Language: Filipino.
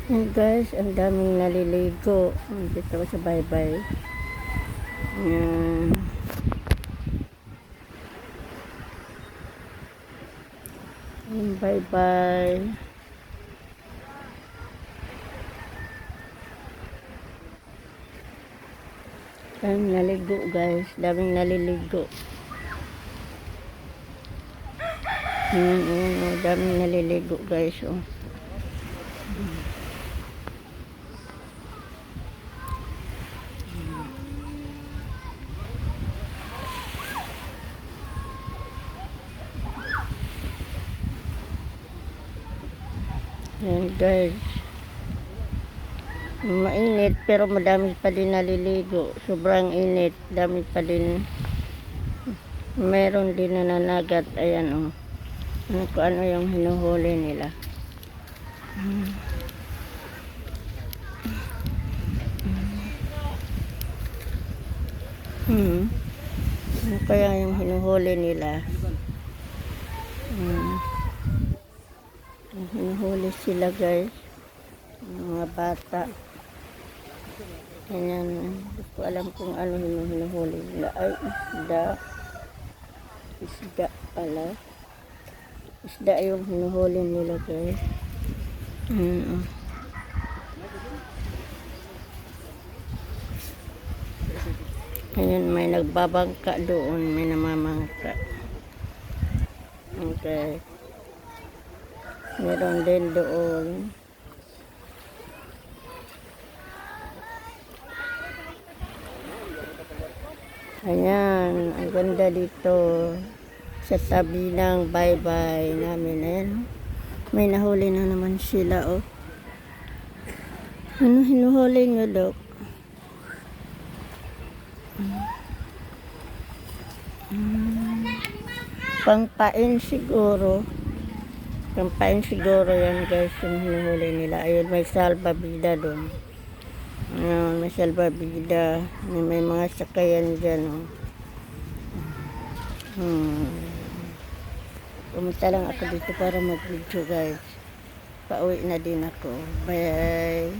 Yan guys, ang daming naliligo. Dito ako sa baybay. Yan. Yan, baybay. Yan, naligo guys. Daming naliligo. Daming naliligo guys. Oh. Yan guys, mainit pero madami pa din naliligo. Sobrang init, dami pa din. Meron din nananagat. Ayan oh, kung ano yung hinuhuli nila. Ano kaya yung hinuhuli nila? Hinuhuli sila guys, mga bata. Ganyan, hindi ko alam kung ano hinuhuli nila. Ay, isda pala. Isda yung hinuhuli nila guys. Ayan, may nagbabangka doon, may namamangka. Okay. Meron din doon. Ayan, ang ganda dito sa tabi ng baybay namin. Ayan, may nahuli na naman sila oh. Ano hinuhuli nyo, Dok? Pangpain siguro. Pangpain siguro yan guys, yung hinuhuli nila. Ayun, may salbabida doon. Ayun, may salbabida. May mga sakayan dyan oh. Pumunta lang ako dito para mag-video guys. Pauwi na din ako. Bye.